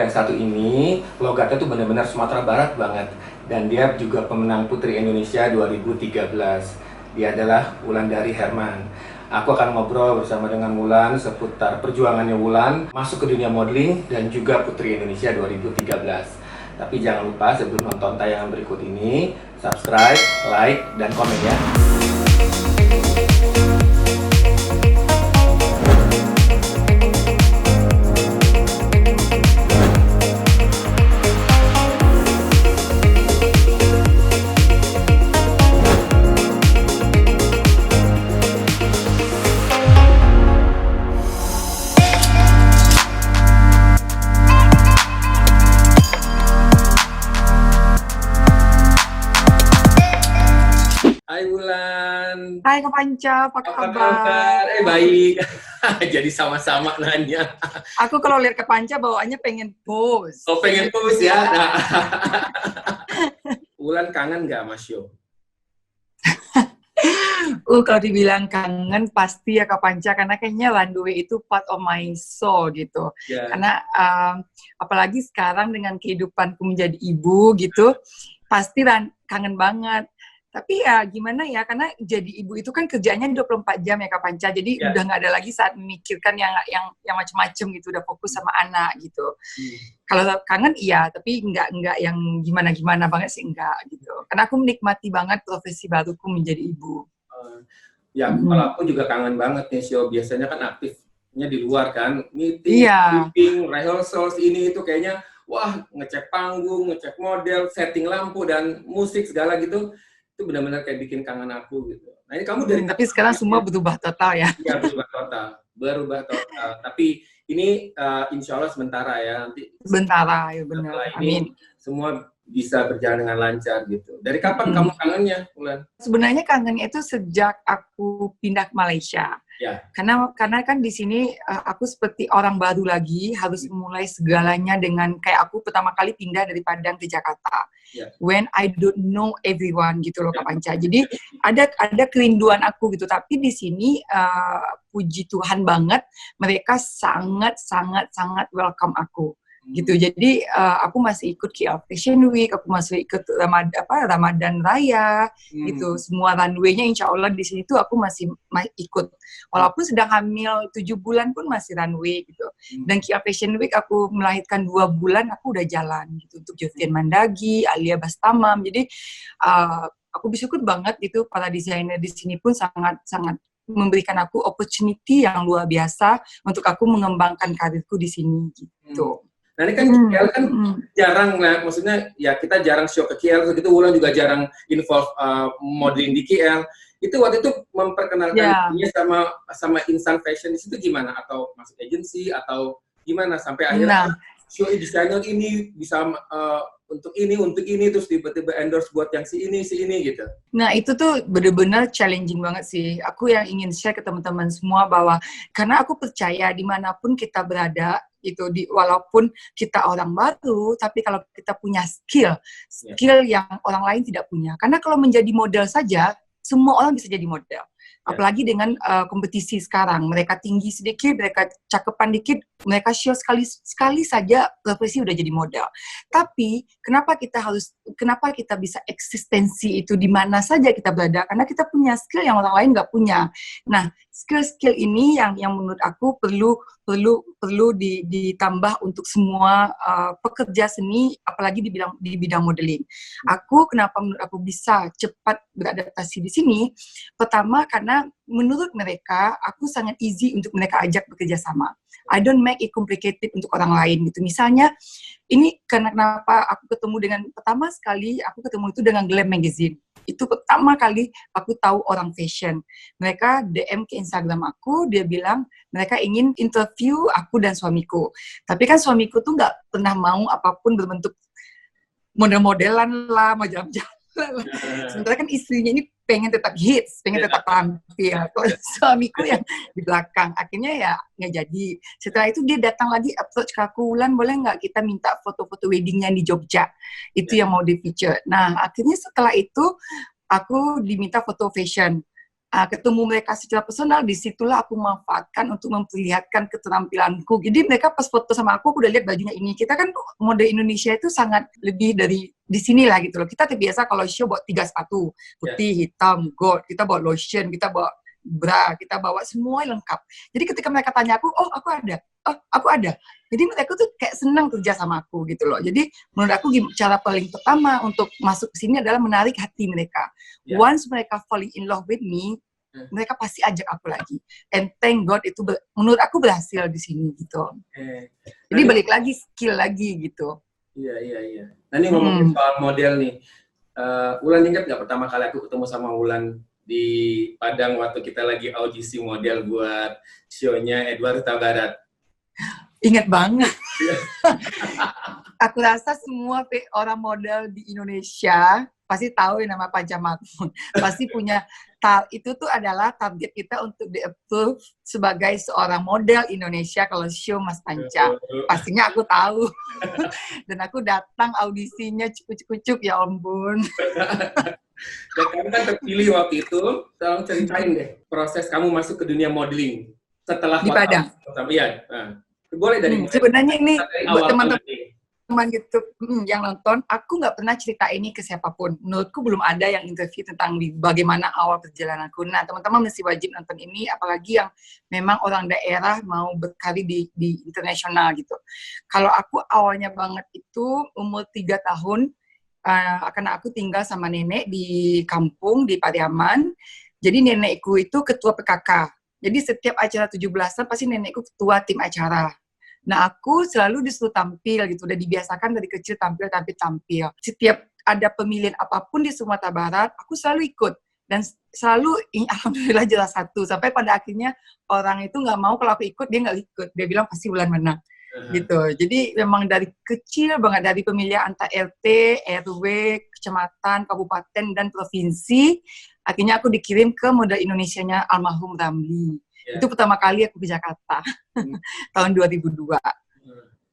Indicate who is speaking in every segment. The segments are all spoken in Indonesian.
Speaker 1: yang satu ini logatnya tuh benar-benar Sumatera Barat banget. Dan dia juga pemenang Putri Indonesia 2013. Dia adalah Wulandari Herman. Aku akan ngobrol bersama dengan Wulan seputar perjuangannya Wulan masuk ke dunia modeling dan juga Putri Indonesia 2013. Tapi jangan lupa sebelum nonton tayangan berikut ini, subscribe, like, dan komen ya. Hai Wulan.
Speaker 2: Hai Kak Panca, apa kabar?
Speaker 1: Baik. Jadi sama-sama nanya.
Speaker 2: Aku kalau lihat Kak Panca bawaannya pengen pose.
Speaker 1: Oh, pengen pose ya? Nah. Wulan kangen nggak Mas Yo?
Speaker 2: Kalau dibilang kangen pasti ya Kak Panca, karena kayaknya runway itu part of my soul gitu.
Speaker 1: Yeah.
Speaker 2: Karena apalagi sekarang dengan kehidupanku menjadi ibu gitu, pasti kangen banget. Tapi ya gimana ya, karena jadi ibu itu kan kerjanya 24 jam ya Kak Panca, jadi udah nggak ada lagi saat memikirkan yang macem-macem gitu, udah fokus sama anak gitu. Kalau kangen iya, tapi nggak yang gimana-gimana banget sih, enggak gitu. Karena aku menikmati banget profesi baruku menjadi ibu.
Speaker 1: Ya, kalau aku juga kangen banget nih, Sio. Biasanya kan aktifnya di luar kan, meeting, rehearsals ini itu kayaknya, wah ngecek panggung, ngecek model, setting lampu dan musik segala gitu. Itu benar-benar kayak bikin kangen aku gitu. Nah ini kamu dari
Speaker 2: tapi sekarang semua berubah total ya.
Speaker 1: Iya, berubah total. Tapi ini insya Allah sementara ya, nanti
Speaker 2: sementara ya benar. Amin.
Speaker 1: Semua bisa berjalan dengan lancar gitu. Dari kapan kamu kangennya, Wulan?
Speaker 2: Sebenarnya kangennya itu sejak aku pindah ke Malaysia.
Speaker 1: Ya.
Speaker 2: Karena kan di sini aku seperti orang baru lagi, harus memulai segalanya dengan kayak aku pertama kali pindah dari Padang ke Jakarta.
Speaker 1: Yeah.
Speaker 2: When I don't know everyone gitu loh Kak Panca. Jadi ada kerinduan aku gitu. Tapi di sini puji Tuhan banget, mereka sangat welcome aku. Gitu. Jadi aku masih ikut KL Fashion Week, aku masih ikut Ramadan Raya, gitu. Semua runway-nya insya Allah di sini tuh aku masih ikut. Walaupun sedang hamil 7 bulan pun masih runway gitu. Dan KL Fashion Week aku melahirkan 2 bulan, aku udah jalan gitu untuk Jovian Mandagi, Alia Bastamam. Jadi aku bersyukur banget gitu, para desainer di sini pun sangat memberikan aku opportunity yang luar biasa untuk aku mengembangkan karirku di sini gitu.
Speaker 1: Nah ini kan KL kan jarang lah, maksudnya ya kita jarang show ke KL, gitu. Wulan juga jarang involve modeling di KL. Itu waktu itu memperkenalkan dirinya sama insan fashion di situ gimana? Atau masuk agency atau gimana sampai akhirnya show desainer ini bisa untuk ini terus tiba-tiba endorse buat yang si ini gitu.
Speaker 2: Nah itu tuh benar-benar challenging banget sih. Aku yang ingin share ke teman-teman semua bahwa karena aku percaya dimanapun kita berada itu walaupun kita orang baru, tapi kalau kita punya skill yang orang lain tidak punya. Karena kalau menjadi model saja, semua orang bisa jadi model. Apalagi dengan kompetisi sekarang, mereka tinggi sedikit, mereka cakepan dikit, mereka show sekali saja profesi udah jadi model. Tapi kenapa kita bisa eksistensi itu di mana saja kita berada? Karena kita punya skill yang orang lain nggak punya. Nah, skill ini yang menurut aku perlu ditambah untuk semua pekerja seni, apalagi di bidang modeling. Kenapa menurut aku bisa cepat beradaptasi di sini? Pertama karena menurut mereka aku sangat easy untuk mereka ajak bekerja sama. I don't make it complicated untuk orang lain gitu. Misalnya ini kenapa pertama sekali aku ketemu itu dengan Glam Magazine. Itu pertama kali aku tahu orang fashion. Mereka DM ke Instagram aku, dia bilang mereka ingin interview aku dan suamiku. Tapi kan suamiku tuh nggak pernah mau apapun berbentuk model-modelan lah, mau jalan-jalan. Sementara kan istrinya ini pengen tetap hits, pengen tetap tampil. Kalau suamiku yang di belakang, akhirnya ya nggak jadi. Setelah itu dia datang lagi approach ke aku, Wulan boleh nggak kita minta foto-foto weddingnya di Jogja? Itu yang mau di feature. Nah akhirnya setelah itu aku diminta foto fashion. ketemu mereka secara personal, disitulah aku manfaatkan untuk memperlihatkan keterampilanku. Jadi mereka pas foto sama aku udah lihat bajunya ini. Kita kan mode Indonesia itu sangat lebih dari di sini lah gitu loh. Kita terbiasa kalau show bawa 3 sepatu, putih, hitam, gold. Kita bawa lotion, kita bawa bra, kita bawa semua lengkap. Jadi ketika mereka tanya aku, oh aku ada. Jadi mereka tuh kayak senang kerja sama aku gitu loh. Jadi menurut aku cara paling pertama untuk masuk ke sini adalah menarik hati mereka. Once mereka falling in love with me, mereka pasti ajak aku lagi. And thank God itu menurut aku berhasil di sini gitu. Jadi balik lagi skill lagi gitu.
Speaker 3: Iya. Nah ini ngomongin soal model nih. Wulan ingat nggak pertama kali aku ketemu sama Wulan di Padang waktu kita lagi audisi model buat show-nya Edward Huta Barat?
Speaker 2: Ingat banget. Aku rasa semua orang model di Indonesia pasti tahu nama Panca Makmun. Pasti punya itu tuh adalah target kita untuk di-approve sebagai seorang model Indonesia kalau show Mas Panca. Pastinya aku tahu. Dan aku datang audisinya cukup-cukup ya ampun.
Speaker 3: Dan kamu kan terpilih waktu itu. Tolong ceritain deh proses kamu masuk ke dunia modeling setelah
Speaker 2: di Padang.
Speaker 3: Iya. Boleh dari
Speaker 2: sebenarnya ini buat teman-teman gitu yang nonton, aku nggak pernah cerita ini ke siapapun. Menurutku belum ada yang interview tentang bagaimana awal perjalananku. Nah, teman-teman mesti wajib nonton ini, apalagi yang memang orang daerah mau berkarir di internasional gitu. Kalau aku awalnya banget itu umur 3 tahun, karena aku tinggal sama nenek di kampung di Pariaman. Jadi nenekku itu ketua PKK. Jadi setiap acara 17-an pasti nenekku ketua tim acara. Nah, aku selalu disuruh tampil gitu, udah dibiasakan dari kecil tampil. Setiap ada pemilihan apapun di Sumatera Barat, aku selalu ikut. Dan selalu, alhamdulillah juara 1. Sampai pada akhirnya orang itu nggak mau kalau aku ikut, dia nggak ikut. Dia bilang pasti Wulan menang. Gitu. Jadi memang dari kecil banget, dari pemilihan antar RT, RW, kecamatan, kabupaten, dan provinsi, akhirnya aku dikirim ke model Indonesianya almarhum Ramli. Itu pertama kali aku ke Jakarta, tahun 2002.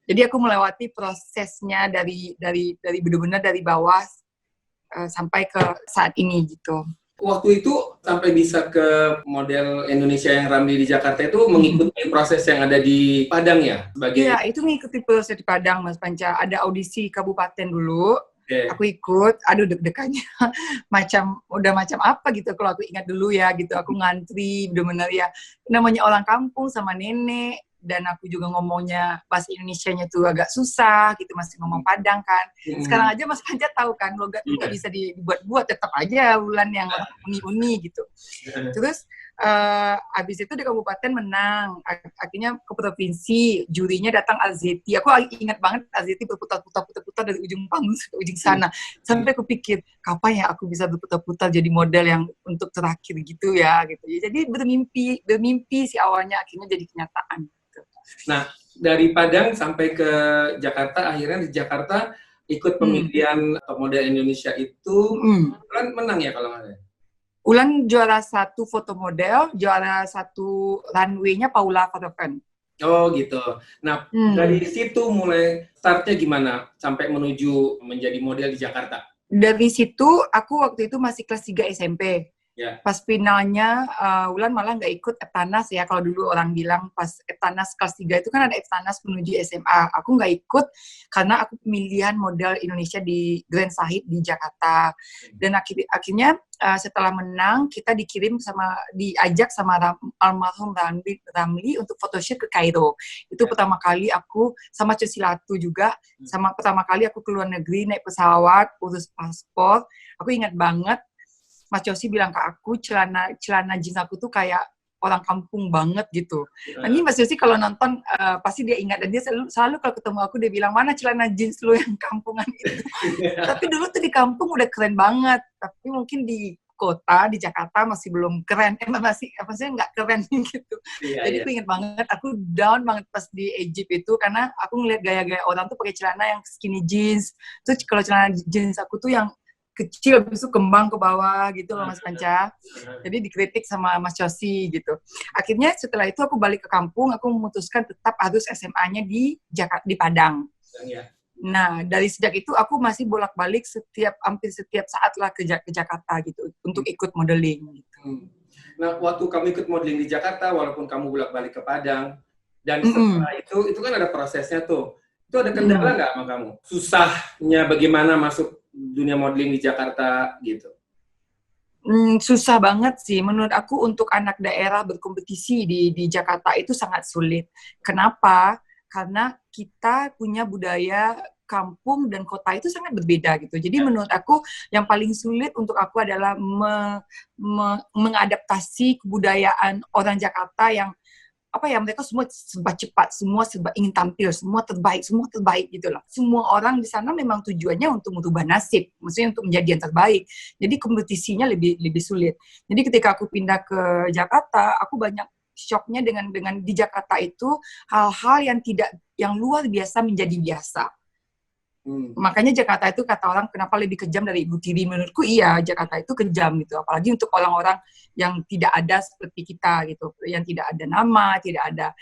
Speaker 2: Jadi aku melewati prosesnya dari benar-benar dari bawah sampai ke saat ini gitu.
Speaker 3: Waktu itu sampai bisa ke model Indonesia yang Ramli di Jakarta itu mengikuti proses yang ada di Padang ya?
Speaker 2: Iya, itu mengikuti proses di Padang, Mas Panca. Ada audisi kabupaten dulu. Aku ikut, aduh deg-degannya udah macam apa gitu kalau aku ingat dulu ya gitu. Aku ngantri, bener-bener ya namanya orang kampung sama nenek, dan aku juga ngomongnya bahasa Indonesianya tuh agak susah gitu, masih ngomong Padang kan. Sekarang aja Mas Panca tahu kan, logat tuh nggak bisa dibuat-buat, tetap aja Wulan yang uni-uni gitu. Terus habis itu di kabupaten menang, akhirnya ke provinsi, jurinya datang Azeti. Aku ingat banget Azeti berputar-putar dari ujung panggung ke ujung sana. Sampai aku pikir, kapan ya aku bisa berputar-putar jadi model yang untuk terakhir gitu ya gitu. Jadi bermimpi si awalnya akhirnya jadi kenyataan. Gitu.
Speaker 3: Nah, dari Padang sampai ke Jakarta, akhirnya di Jakarta ikut pemilihan top model Indonesia itu kan menang ya kalau nggak salah.
Speaker 2: Wulan juara 1 foto model, juara 1 runway-nya Paula Photography.
Speaker 3: Oh gitu. Nah, dari situ mulai startnya gimana sampai menuju menjadi model di Jakarta?
Speaker 2: Dari situ, aku waktu itu masih kelas 3 SMP.
Speaker 3: Yeah.
Speaker 2: Pas finalnya, Wulan malah nggak ikut Eptanas ya, kalau dulu orang bilang pas Eptanas kelas 3 itu kan ada Eptanas menuju SMA. Aku nggak ikut karena aku pemilihan model Indonesia di Grand Sahid di Jakarta. Dan akhirnya setelah menang, kita diajak sama almarhum Ramli untuk photoshoot ke Kairo. Itu pertama kali aku, sama Cusilatu juga, pertama kali aku ke luar negeri, naik pesawat, urus paspor. Aku ingat banget, Mas Yosi bilang ke aku, celana jeans aku tuh kayak orang kampung banget gitu. Ini Mas Yosi kalau nonton pasti dia ingat, dan dia selalu kalau ketemu aku dia bilang, mana celana jeans lu yang kampungan itu. Tapi dulu tuh di kampung udah keren banget. Tapi mungkin di kota, di Jakarta masih belum keren. Maksudnya nggak keren gitu. Jadi aku ingat banget, aku down banget pas di Egypt itu, karena aku ngeliat gaya-gaya orang tuh pakai celana yang skinny jeans. Terus kalau celana jeans aku tuh yang kecil, habis itu kembang ke bawah gitu loh Mas Panca. Jadi dikritik sama Mas Yosi gitu. Akhirnya setelah itu aku balik ke kampung, aku memutuskan tetap harus SMA-nya di Padang. Nah, dari sejak itu aku masih bolak-balik hampir setiap saat lah ke Jakarta gitu untuk ikut modeling gitu.
Speaker 3: Nah, waktu kamu ikut modeling di Jakarta, walaupun kamu bolak-balik ke Padang, dan setelah itu kan ada prosesnya tuh. Itu ada kendala nggak sama kamu? Susahnya bagaimana masuk dunia modeling di Jakarta gitu?
Speaker 2: Susah banget sih. Menurut aku untuk anak daerah berkompetisi di Jakarta itu sangat sulit. Kenapa? Karena kita punya budaya kampung dan kota itu sangat berbeda gitu. Jadi menurut aku yang paling sulit untuk aku adalah mengadaptasi kebudayaan orang Jakarta yang mereka semua serba cepat, semua serba ingin tampil, semua terbaik gitu loh. Semua orang di sana memang tujuannya untuk merubah nasib, maksudnya untuk menjadi yang terbaik. Jadi kompetisinya lebih sulit. Jadi ketika aku pindah ke Jakarta, aku banyak shocknya dengan di Jakarta itu hal-hal yang luar biasa menjadi biasa. Makanya Jakarta itu kata orang kenapa lebih kejam dari Ibu Tiri. Menurutku iya, Jakarta itu kejam gitu. Apalagi untuk orang-orang yang tidak ada seperti kita gitu, yang tidak ada nama, tidak ada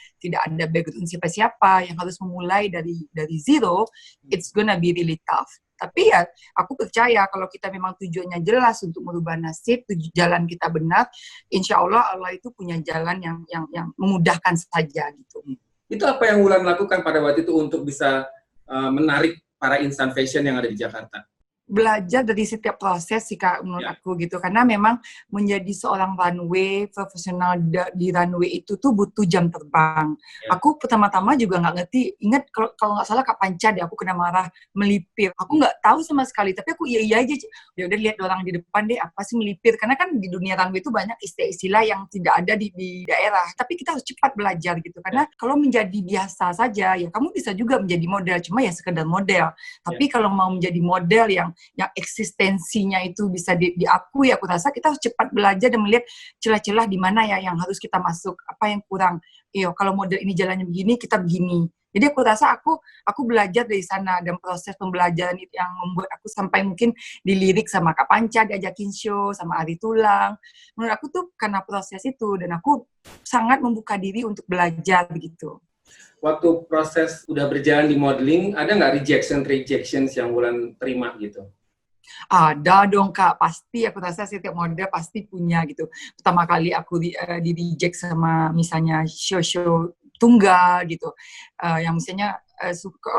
Speaker 2: background siapa-siapa, yang harus memulai dari zero. It's gonna be really tough. Tapi ya aku percaya kalau kita memang tujuannya jelas untuk merubah nasib, jalan kita benar, insya Allah itu punya jalan yang memudahkan saja gitu.
Speaker 3: Itu apa yang Wulan lakukan pada waktu itu untuk bisa menarik para insan fashion yang ada di Jakarta?
Speaker 2: Belajar dari setiap proses sih Kak, menurut aku gitu. Karena memang menjadi seorang runway, profesional di runway itu tuh butuh jam terbang. Aku pertama-tama juga nggak ngerti, ingat kalau nggak salah Kak Panca deh, aku kena marah melipir. Aku nggak tahu sama sekali, tapi aku iya aja. Ya udah lihat orang di depan deh, apa sih melipir. Karena kan di dunia runway itu banyak istilah-istilah yang tidak ada di daerah. Tapi kita harus cepat belajar gitu. Karena kalau menjadi biasa saja, ya kamu bisa juga menjadi model, cuma ya sekedar model. Tapi kalau mau menjadi model yang eksistensinya itu bisa diakui, aku rasa kita harus cepat belajar dan melihat celah-celah di mana ya yang harus kita masuk, apa yang kurang. Kalau model ini jalannya begini, kita begini. Jadi aku rasa aku belajar dari sana, dan proses pembelajaran itu yang membuat aku sampai mungkin dilirik sama Kak Panca, diajakin show, sama Ari Tulang. Menurut aku tuh karena proses itu, dan aku sangat membuka diri untuk belajar begitu.
Speaker 3: Waktu proses udah berjalan di modeling, ada nggak rejections yang Wulan terima gitu?
Speaker 2: Ada dong Kak, pasti aku rasa setiap model pasti punya gitu. Pertama kali aku di reject sama misalnya show tunggal gitu, yang misalnya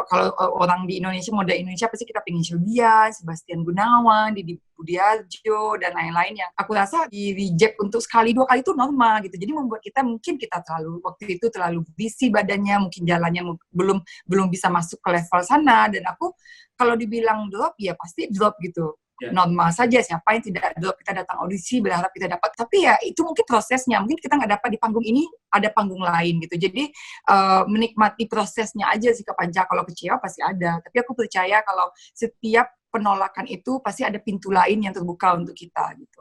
Speaker 2: kalau orang di Indonesia, model Indonesia pasti kita pengen Sylvia, Sebastian Gunawan, Didi Budiarjo, dan lain-lain yang aku rasa di reject untuk sekali dua kali itu normal gitu. Jadi membuat kita mungkin waktu itu terlalu busy badannya, mungkin jalannya belum bisa masuk ke level sana, dan aku kalau dibilang drop ya pasti drop gitu. Normal saja, siapa yang tidak drop, kita datang audisi berharap kita dapat, tapi ya itu mungkin prosesnya, mungkin kita nggak dapat di panggung ini, ada panggung lain gitu. Jadi menikmati prosesnya aja sih Kak Panca. Kalau kecewa pasti ada, tapi aku percaya kalau setiap penolakan itu pasti ada pintu lain yang terbuka untuk kita gitu.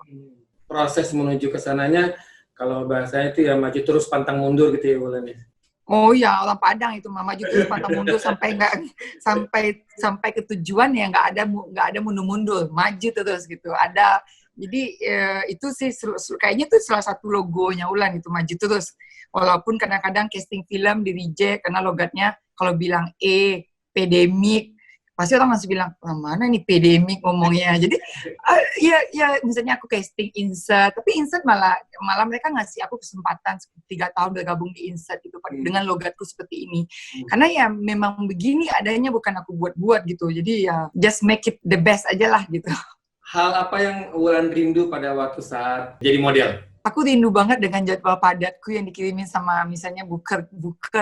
Speaker 3: Proses menuju ke sananya, kalau bahasanya itu ya maju terus pantang mundur gitu ya Wulan ya.
Speaker 2: Oh ya, orang Padang itu maju terus pantang mundur sampai ke tujuan ya nggak ada mundur-mundur, maju terus gitu. Ada, jadi itu sih kayaknya tuh salah satu logonya Wulan itu, maju terus. Walaupun kadang-kadang casting film di reject karena logatnya kalau bilang pandemic, pasti orang masih bilang, mana nih pandemic ngomongnya. Jadi ya misalnya aku casting insert, tapi insert malah mereka ngasih aku kesempatan 3 tahun bergabung di insert gitu dengan logatku seperti ini. Karena ya memang begini adanya, bukan aku buat-buat gitu. Jadi ya just make it the best aja lah gitu.
Speaker 3: Hal apa yang Wulan rindu pada waktu saat jadi model?
Speaker 2: Aku rindu banget dengan jadwal padatku yang dikirimin sama misalnya booker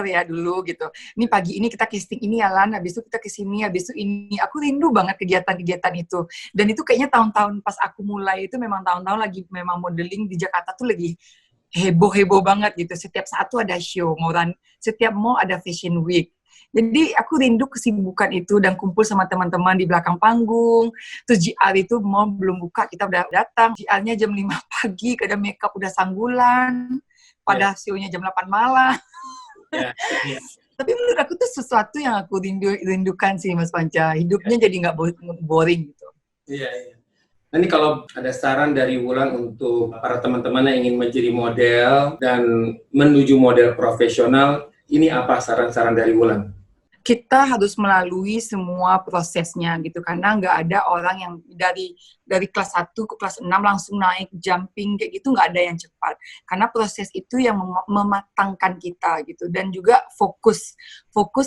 Speaker 2: ya dulu gitu. Ini pagi ini kita casting ini ya Lan, habis itu kita kesini, habis itu ini. Aku rindu banget kegiatan-kegiatan itu. Dan itu kayaknya tahun-tahun pas aku mulai itu memang tahun-tahun lagi memang modeling di Jakarta tuh lagi heboh-heboh banget gitu. Setiap saat tuh ada show, setiap mau ada fashion week. Jadi aku rindu kesibukan itu dan kumpul sama teman-teman di belakang panggung. Terus GR itu mau belum buka, kita udah datang. GR-nya jam 5 pagi, kadang makeup udah sanggulan. Pada show-nya jam 8 malam. Tapi menurut aku tuh sesuatu yang aku rindukan sih Mas Panca. Hidupnya jadi nggak boring gitu.
Speaker 3: Iya. Nah ini kalau ada saran dari Wulan untuk para teman-teman yang ingin menjadi model dan menuju model profesional, ini apa saran-saran dari Wulan?
Speaker 2: kita harus melalui semua prosesnya gitu, karena nggak ada orang yang dari kelas 1 ke kelas 6 langsung naik jumping kayak gitu, nggak ada yang cepat, karena proses itu yang mematangkan kita gitu, dan juga fokus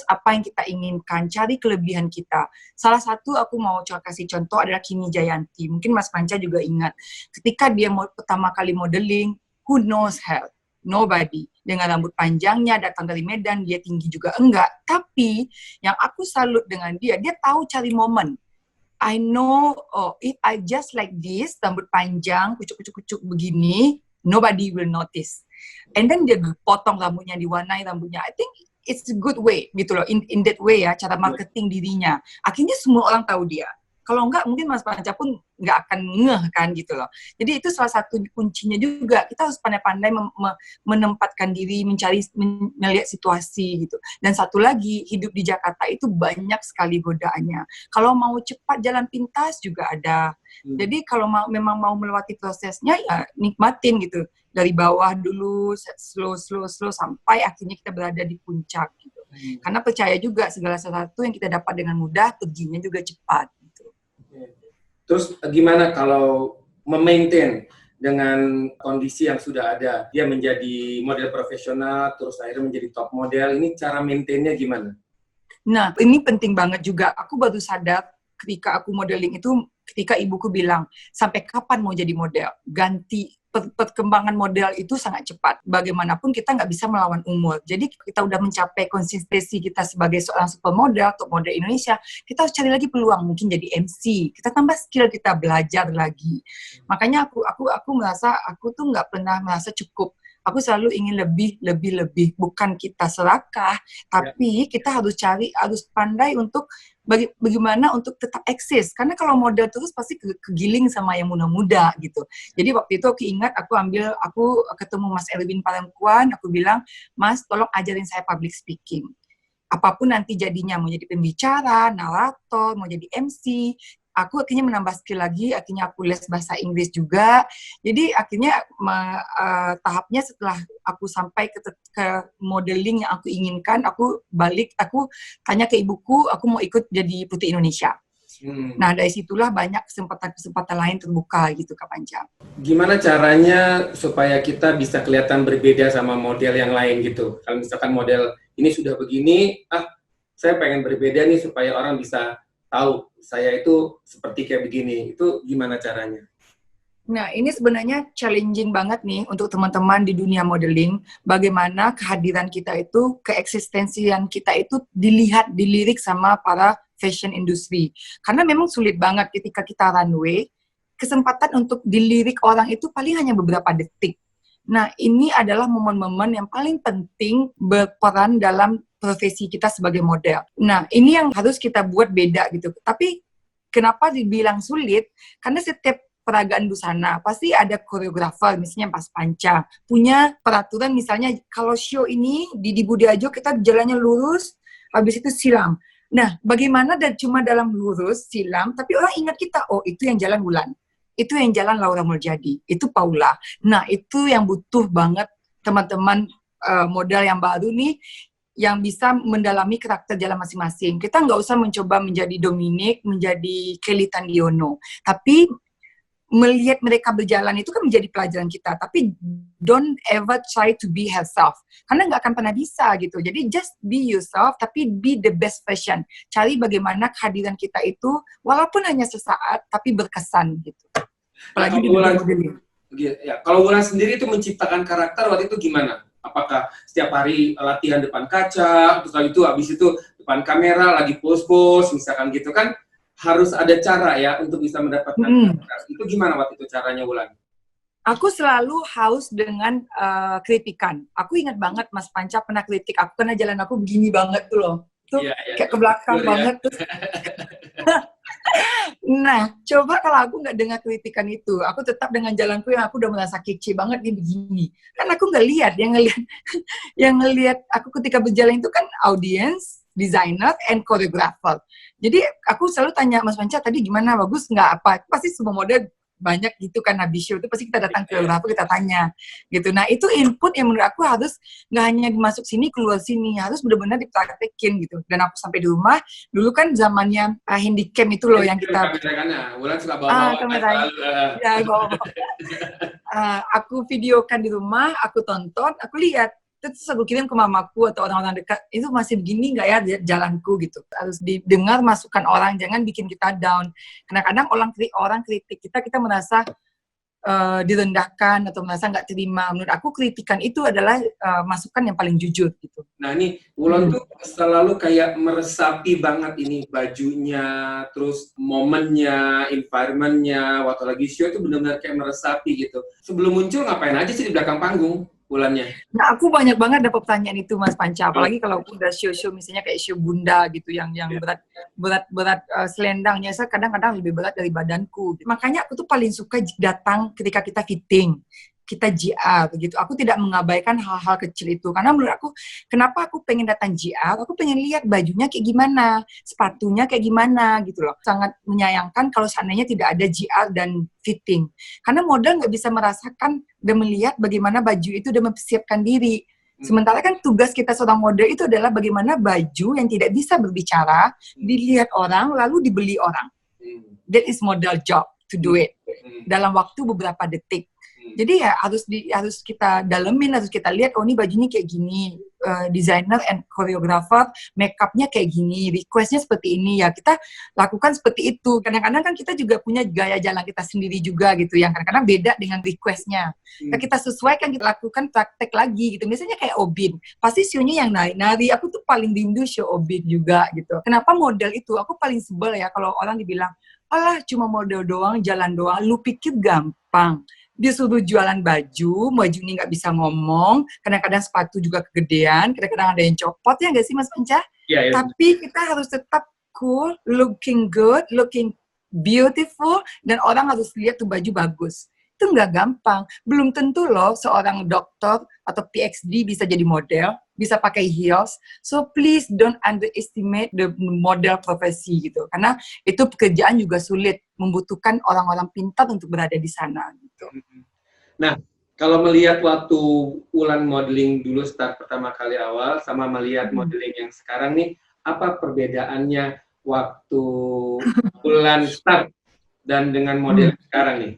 Speaker 2: apa yang kita inginkan, cari kelebihan kita. Salah satu aku mau kasih contoh adalah Kimi Jayanti, mungkin Mas Panca juga ingat, ketika dia pertama kali modeling, who knows her? Nobody. Dengan rambut panjangnya, datang dari Medan, dia tinggi juga enggak. Tapi yang aku salut dengan dia tahu cari momen. I know, if I just like this, rambut panjang, kucuk-kucuk begini, nobody will notice. And then dia potong rambutnya, diwarnai rambutnya. I think it's a good way, gitu loh. In that way ya, cara marketing dirinya. Akhirnya semua orang tahu dia. Kalau enggak, mungkin Mas Panca pun nggak akan ngeh kan gitu loh. Jadi itu salah satu kuncinya juga. Kita harus pandai-pandai menempatkan diri, melihat situasi gitu. Dan satu lagi, hidup di Jakarta itu banyak sekali godaannya. Kalau mau cepat jalan pintas juga ada. Jadi kalau memang mau melewati prosesnya, ya nikmatin gitu. Dari bawah dulu, slow sampai akhirnya kita berada di puncak gitu. Karena percaya juga segala sesuatu yang kita dapat dengan mudah, perginya juga cepat.
Speaker 3: Terus gimana kalau memaintain dengan kondisi yang sudah ada? Dia menjadi model profesional, terus akhirnya menjadi top model. Ini cara maintainnya gimana?
Speaker 2: Nah, ini penting banget juga. Aku baru sadar ketika aku modeling itu, ketika ibuku bilang, sampai kapan mau jadi model? Ganti. Perkembangan model itu sangat cepat. Bagaimanapun kita nggak bisa melawan umur. Jadi kita udah mencapai konsistensi kita sebagai seorang supermodel, top model Indonesia, kita harus cari lagi peluang, mungkin jadi MC. Kita tambah skill, kita belajar lagi. Makanya aku merasa, aku tuh nggak pernah merasa cukup. Aku selalu ingin lebih. Bukan kita serakah, tapi kita harus pandai untuk bagaimana untuk tetap eksis. Karena kalau model terus pasti kegiling sama yang muda-muda gitu. Jadi waktu itu aku ingat aku ketemu Mas Erwin Parangkuan, aku bilang, Mas tolong ajarin saya public speaking. Apapun nanti jadinya, mau jadi pembicara, narator, mau jadi MC, aku akhirnya menambah skill lagi, akhirnya aku les bahasa Inggris juga. Jadi akhirnya tahapnya setelah aku sampai ke modeling yang aku inginkan, aku tanya ke ibuku, aku mau ikut jadi Putri Indonesia. Nah, dari situlah banyak kesempatan lain terbuka gitu, Kak Panca.
Speaker 3: Gimana caranya supaya kita bisa kelihatan berbeda sama model yang lain gitu? Kalau misalkan model ini sudah begini, saya pengen berbeda nih supaya orang bisa tahu saya itu seperti kayak begini. Itu gimana caranya?
Speaker 2: Nah, ini sebenarnya challenging banget nih untuk teman-teman di dunia modeling. Bagaimana kehadiran kita itu, keeksistensian kita itu dilirik sama para fashion industry. Karena memang sulit banget ketika kita runway, kesempatan untuk dilirik orang itu paling hanya beberapa detik. Nah, ini adalah momen-momen yang paling penting berperan dalam profesi kita sebagai model. Nah, ini yang harus kita buat beda gitu. Tapi kenapa dibilang sulit? Karena setiap peragaan busana pasti ada koreografer, misalnya Mas Panca punya peraturan, misalnya kalau show ini di Budi Ajo kita jalannya lurus, habis itu silam. Nah, bagaimana cuma dalam lurus silam, tapi orang ingat kita, oh itu yang jalan Wulan, itu yang jalan Laura Muljadi, itu Paula. Nah, itu yang butuh banget teman-teman model yang baru nih, yang bisa mendalami karakter jalan masing-masing. Kita nggak usah mencoba menjadi Dominic, menjadi Kelly Tandiono, tapi melihat mereka berjalan itu kan menjadi pelajaran kita. Tapi don't ever try to be herself, karena nggak akan pernah bisa gitu. Jadi just be yourself, tapi be the best version. Cari bagaimana kehadiran kita itu walaupun hanya sesaat tapi berkesan gitu. Apalagi di dunia modeling.
Speaker 3: Ya, kalau Wulan sendiri itu menciptakan karakter waktu itu gimana? Apakah setiap hari latihan depan kaca, terus habis itu depan kamera lagi pose-pose misalkan gitu kan? Harus ada cara ya untuk bisa mendapatkan karakter. Itu gimana waktu itu caranya, Wulan?
Speaker 2: Aku selalu haus dengan kritikan. Aku ingat banget Mas Panca pernah kritik aku karena jalan aku begini banget tuh loh. Tuh kayak ke belakang banget. Nah, coba kalau aku nggak dengar kritikan itu, aku tetap dengan jalanku yang aku udah merasa kece banget nih begini. Kan aku nggak lihat, yang ngelihat aku ketika berjalan itu kan audience, designer, and choreographer. Jadi aku selalu tanya Mas Panca tadi gimana, bagus nggak apa? Pasti semua model banyak gitu kan habis show itu pasti kita datang ke koreografer, kita tanya gitu. Nah itu input yang menurut aku harus nggak hanya dimasuk sini keluar sini, harus benar-benar dipraktekin gitu. Dan aku sampai di rumah dulu kan zamannya handycam itu loh yang kita
Speaker 3: Wulan suka bawa-bawa
Speaker 2: kamera
Speaker 3: selalu.
Speaker 2: ya bawa aku videokan di rumah, aku tonton, aku lihat terus aku kirim ke mamaku atau orang-orang dekat, itu masih begini nggak ya jalanku gitu. Harus didengar masukan orang, jangan bikin kita down. Kadang-kadang orang kritik kita merasa direndahkan atau merasa nggak terima. Menurut aku kritikan itu adalah masukan yang paling jujur gitu.
Speaker 3: Nah ini Wulan tuh selalu kayak meresapi banget ini bajunya, terus momennya, environmentnya, waktu lagi show itu benar-benar kayak meresapi gitu. Sebelum muncul ngapain aja sih di belakang panggung Wulannya?
Speaker 2: Nah aku banyak banget dapat pertanyaan itu Mas Panca, apalagi kalau udah show-show misalnya kayak show Bunda gitu yang berat selendangnya saya kadang-kadang lebih berat dari badanku. Makanya aku tuh paling suka datang ketika kita fitting, kita GR gitu. Aku tidak mengabaikan hal-hal kecil itu karena menurut aku kenapa aku pengen datang GR, aku pengen lihat bajunya kayak gimana, sepatunya kayak gimana gitu loh. Sangat menyayangkan kalau seandainya tidak ada GR dan fitting. Karena model nggak bisa merasakan dan melihat bagaimana baju itu dan mempersiapkan diri. Sementara kan tugas kita seorang model itu adalah bagaimana baju yang tidak bisa berbicara dilihat orang lalu dibeli orang. That is model job to do it dalam waktu beberapa detik. Jadi ya harus kita dalemin, harus kita lihat oh ini bajunya kayak gini, designer and choreographer make-upnya kayak gini, requestnya seperti ini ya kita lakukan seperti itu. Kadang-kadang kan kita juga punya gaya jalan kita sendiri juga gitu yang kadang-kadang beda dengan requestnya. Nah, kita sesuaikan, kita lakukan praktek lagi gitu. Misalnya kayak Obin, pasti show-nya yang nari-nari. Aku tuh paling rindu show Obin juga gitu. Kenapa model itu? Aku paling sebel ya kalau orang dibilang, alah cuma model doang, jalan doang, lu pikir gampang. Dia suruh jualan baju ini nggak bisa ngomong, kadang-kadang sepatu juga kegedean, kadang-kadang ada yang copot, ya nggak sih Mas Panca?
Speaker 3: Ya.
Speaker 2: Tapi kita harus tetap cool, looking good, looking beautiful, dan orang harus lihat tuh baju bagus. Itu nggak gampang. Belum tentu loh seorang dokter atau PhD bisa jadi model, bisa pakai heels. So please don't underestimate the model profesi gitu. Karena itu pekerjaan juga sulit, membutuhkan orang-orang pintar untuk berada di sana gitu.
Speaker 3: Nah, kalau melihat waktu Wulan modeling dulu start pertama kali awal sama melihat modeling yang sekarang nih, apa perbedaannya waktu Wulan start dan dengan model sekarang nih?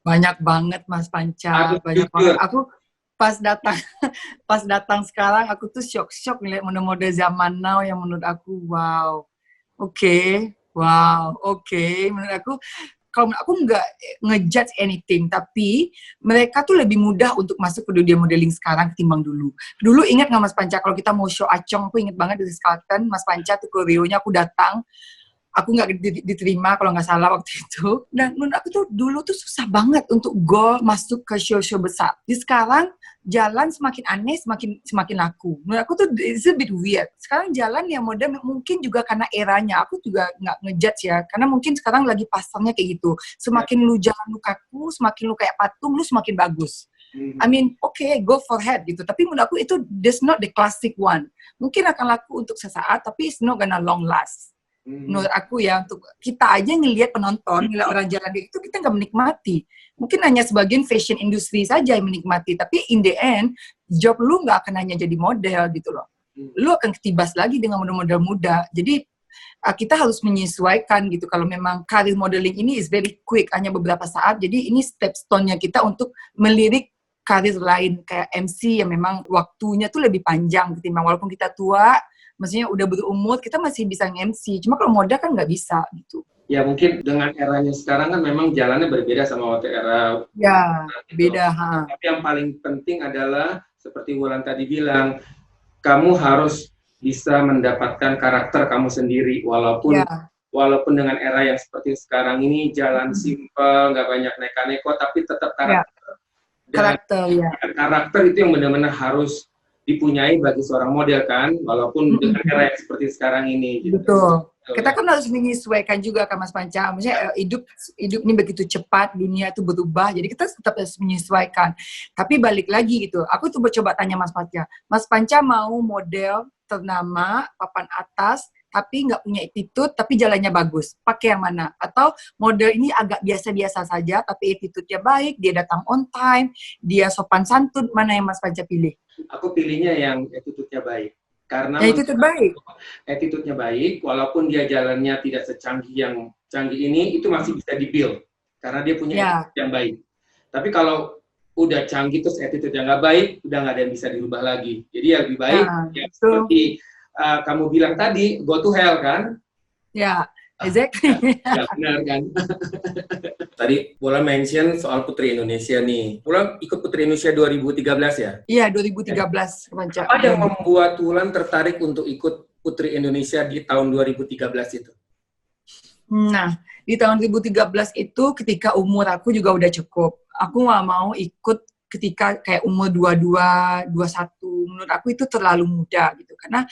Speaker 2: Banyak banget Mas Panca, banyak banget. Aku pas datang sekarang aku tuh shock ngeliat model-model zaman now yang menurut aku wow, oke. Menurut aku kalau aku nggak ngejudge anything, tapi mereka tuh lebih mudah untuk masuk ke dunia modeling sekarang ketimbang dulu. Dulu ingat nggak Mas Panca kalau kita mau show Acong, aku ingat banget dari Skalten, Mas Panca tuh koreonya aku datang. Aku nggak diterima kalau nggak salah waktu itu. Dan menurut aku tuh dulu tuh susah banget untuk go masuk ke show-show besar. Di sekarang jalan semakin aneh, semakin laku. Menurut aku tuh it's a bit weird. Sekarang jalan yang modern mungkin juga karena eranya. Aku juga nggak ngejudge ya. Karena mungkin sekarang lagi pasarnya kayak gitu. Semakin lu jalan lu kaku, semakin lu kayak patung, lu semakin bagus. I mean, okay, go for head gitu. Tapi menurut aku itu that's not the classic one. Mungkin akan laku untuk sesaat, tapi it's not gonna long last. Menurut aku ya, untuk kita aja ngelihat penonton, ngelihat orang jalan itu kita nggak menikmati. Mungkin hanya sebagian fashion industry saja yang menikmati, tapi in the end, job lu nggak akan hanya jadi model gitu loh. Lu akan ketibas lagi dengan model-model muda. Jadi kita harus menyesuaikan gitu. Kalau memang karir modeling ini is very quick, hanya beberapa saat. Jadi ini step stone-nya kita untuk melirik karir lain kayak MC yang memang waktunya tuh lebih panjang ketimbang walaupun kita tua. Maksudnya udah berumur, kita masih bisa nge-MC. Cuma kalau model kan nggak bisa, gitu.
Speaker 3: Ya, mungkin dengan eranya sekarang kan memang jalannya berbeda sama waktu era...
Speaker 2: Ya, beda.
Speaker 3: Tapi yang paling penting adalah, seperti Wulan tadi bilang, kamu harus bisa mendapatkan karakter kamu sendiri, walaupun dengan era yang seperti sekarang ini, jalan simple, nggak banyak neko-neko, tapi tetap karakter. Karakter itu yang benar-benar harus dipunyai bagi seorang model kan, walaupun dengan era yang seperti sekarang ini. Gitu.
Speaker 2: Betul. Kita kan harus menyesuaikan juga kan Mas Panca. Maksudnya hidup ini begitu cepat, dunia itu berubah, jadi kita tetap harus menyesuaikan. Tapi balik lagi gitu, aku tuh coba tanya Mas Panca mau model ternama, papan atas, tapi nggak punya attitude, tapi jalannya bagus. Pakai yang mana? Atau model ini agak biasa-biasa saja, tapi attitude-nya baik, dia datang on time, dia sopan santun, mana yang Mas Panca pilih?
Speaker 3: Aku pilihnya yang attitude-nya baik. Karena
Speaker 2: Ya, attitude baik.
Speaker 3: attitude-nya baik, walaupun dia jalannya tidak secanggih yang canggih ini, itu masih bisa di-build. Karena dia punya attitude yang baik. Tapi kalau udah canggih terus attitude yang nggak baik, udah nggak ada yang bisa dirubah lagi. Jadi ya lebih baik, ya, seperti kamu bilang tadi, go to hell kan?
Speaker 2: Ya, exactly.
Speaker 3: Ya benar kan? Tadi Bola mention soal Putri Indonesia nih. Bola ikut Putri Indonesia 2013 ya?
Speaker 2: Iya, 2013. Panca.
Speaker 3: Apa yang membuat Wulan tertarik untuk ikut Putri Indonesia di tahun 2013 itu?
Speaker 2: Nah, di tahun 2013 itu ketika umur aku juga udah cukup. Aku nggak mau ikut ketika kayak umur 22, 21. Menurut aku itu terlalu muda gitu. Karena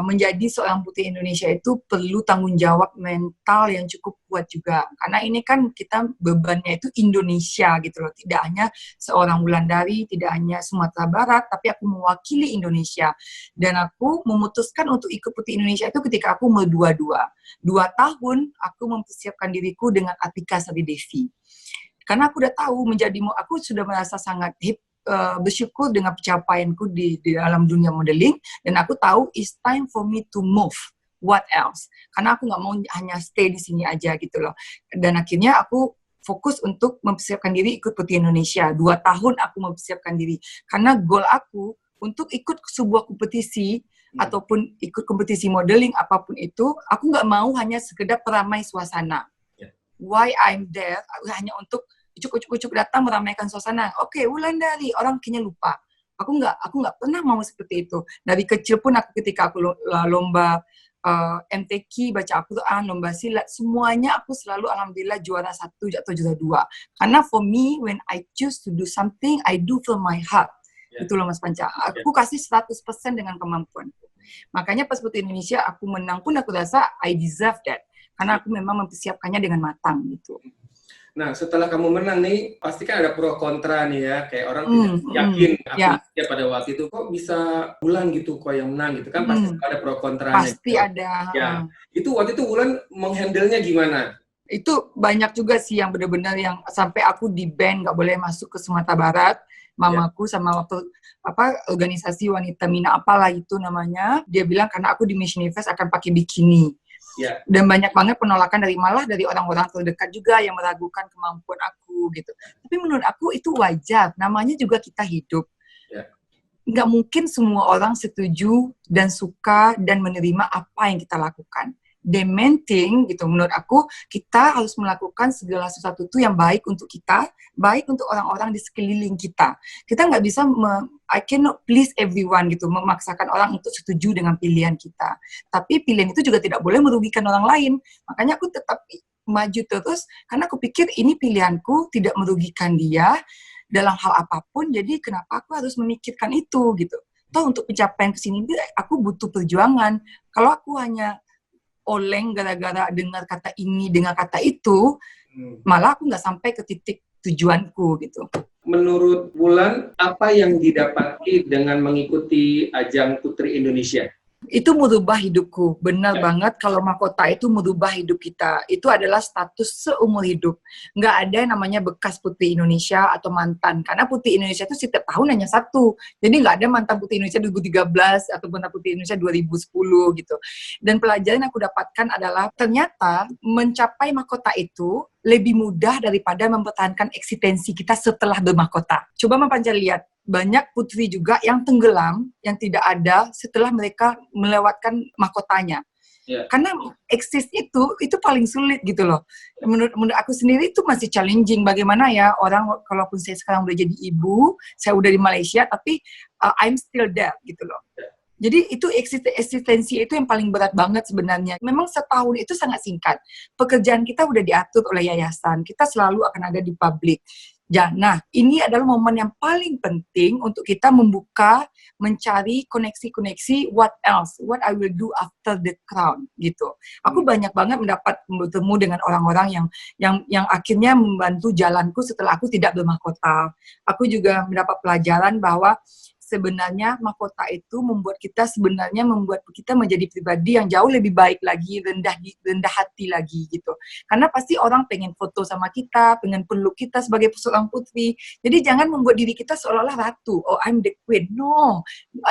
Speaker 2: menjadi seorang putri Indonesia itu perlu tanggung jawab mental yang cukup kuat juga. Karena ini kan kita bebannya itu Indonesia gitu loh. Tidak hanya seorang Wulandari, tidak hanya Sumatera Barat, tapi aku mewakili Indonesia. Dan aku memutuskan untuk ikut Putri Indonesia itu ketika aku umur 22. 2 tahun aku mempersiapkan diriku dengan Atika Sari Devi. Karena aku udah tahu aku sudah merasa sangat bersyukur dengan pencapaianku di dalam dunia modeling, dan aku tahu it's time for me to move. What else? Karena aku nggak mau hanya stay di sini aja gitu loh. Dan akhirnya aku fokus untuk mempersiapkan diri ikut Putri Indonesia. 2 tahun aku mempersiapkan diri. Karena goal aku untuk ikut sebuah kompetisi ataupun ikut kompetisi modeling apapun itu, aku nggak mau hanya sekedar peramai suasana. Why I'm there hanya untuk ucuk-ucuk datang meramaikan suasana. Oke, Wulandari, orang kayaknya lupa. Aku nggak pernah mau seperti itu. Dari kecil pun ketika aku lomba MTQ, baca Al-Quran, lomba silat, semuanya aku selalu alhamdulillah juara 1 atau juara 2. Karena for me, when I choose to do something, I do from my heart. Itu loh Mas Panca. Aku kasih 100% dengan kemampuanku. Makanya pas Putri Indonesia aku menang pun aku rasa I deserve that. Karena aku memang mempersiapkannya dengan matang gitu.
Speaker 3: Nah, setelah kamu menang nih, pasti kan ada pro kontra nih ya. Kayak orang tidak yakin aku pada waktu itu kok bisa Wulan gitu, kok yang menang gitu kan. Pasti ada pro kontranya.
Speaker 2: Pasti gitu. Ada.
Speaker 3: Ya, itu waktu itu Wulan menghandle-nya gimana?
Speaker 2: Itu banyak juga sih yang benar-benar yang sampai aku di-ban, nggak boleh masuk ke Sumatera Barat. Mamaku sama organisasi wanita Mina apalah itu namanya, dia bilang karena aku di Miss Universe akan pakai bikini. Dan banyak banget penolakan dari orang-orang terdekat juga yang meragukan kemampuan aku gitu. Tapi menurut aku itu wajar, namanya juga kita hidup. Nggak mungkin semua orang setuju dan suka dan menerima apa yang kita lakukan. The main thing gitu, menurut aku kita harus melakukan segala sesuatu itu yang baik untuk kita, baik untuk orang-orang di sekeliling kita. Kita nggak bisa I cannot please everyone gitu, memaksakan orang untuk setuju dengan pilihan kita. Tapi pilihan itu juga tidak boleh merugikan orang lain. Makanya aku tetap maju terus karena aku pikir ini pilihanku tidak merugikan dia dalam hal apapun. Jadi kenapa aku harus memikirkan itu gitu? Toh untuk pencapaian kesini aku butuh perjuangan. Kalau aku hanya oleng gara-gara dengar kata ini, dengar kata itu, malah aku nggak sampai ke titik tujuanku gitu.
Speaker 3: Menurut Wulan, apa yang didapati dengan mengikuti ajang Putri Indonesia?
Speaker 2: Itu merubah hidupku, benar banget. Kalau mahkota itu merubah hidup kita. Itu adalah status seumur hidup. Nggak ada yang namanya bekas Putri Indonesia atau mantan. Karena Putri Indonesia itu setiap tahun hanya satu. Jadi nggak ada mantan Putri Indonesia 2013 atau mantan Putri Indonesia 2010 gitu. Dan pelajaran yang aku dapatkan adalah ternyata mencapai mahkota itu lebih mudah daripada mempertahankan eksistensi kita setelah bermahkota. Coba Panca lihat, banyak putri juga yang tenggelam, yang tidak ada setelah mereka melewatkan mahkotanya. Karena eksis itu paling sulit gitu loh. Menurut aku sendiri itu masih challenging. Bagaimana ya orang, kalaupun saya sekarang udah jadi ibu, saya udah di Malaysia, tapi I'm still there gitu loh. Jadi itu eksistensi itu yang paling berat banget sebenarnya. Memang setahun itu sangat singkat. Pekerjaan kita udah diatur oleh yayasan. Kita selalu akan ada di publik. Nah, ini adalah momen yang paling penting untuk kita membuka, mencari koneksi-koneksi what else, what I will do after the crown gitu. Aku banyak banget bertemu dengan orang-orang yang akhirnya membantu jalanku setelah aku tidak bermahkota. Aku juga mendapat pelajaran bahwa sebenarnya mahkota itu membuat kita menjadi pribadi yang jauh lebih baik lagi, rendah hati lagi gitu. Karena pasti orang pengen foto sama kita, pengen peluk kita sebagai seorang putri. Jadi jangan membuat diri kita seolah-olah ratu. Oh, I'm the queen. No,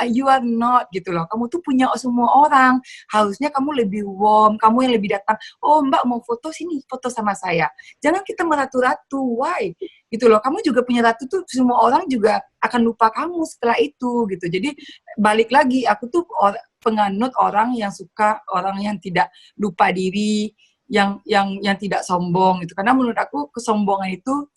Speaker 2: you are not gitu loh. Kamu tuh punya semua orang. Harusnya kamu lebih warm, kamu yang lebih datang. Oh, Mbak mau foto, sini foto sama saya. Jangan kita meratu-ratu. Why? Gitu loh, kamu juga punya ratu tuh, semua orang juga akan lupa kamu setelah itu gitu. Jadi balik lagi, aku tuh penganut orang yang suka, orang yang tidak lupa diri, yang tidak sombong gitu. Karena menurut aku kesombongan itu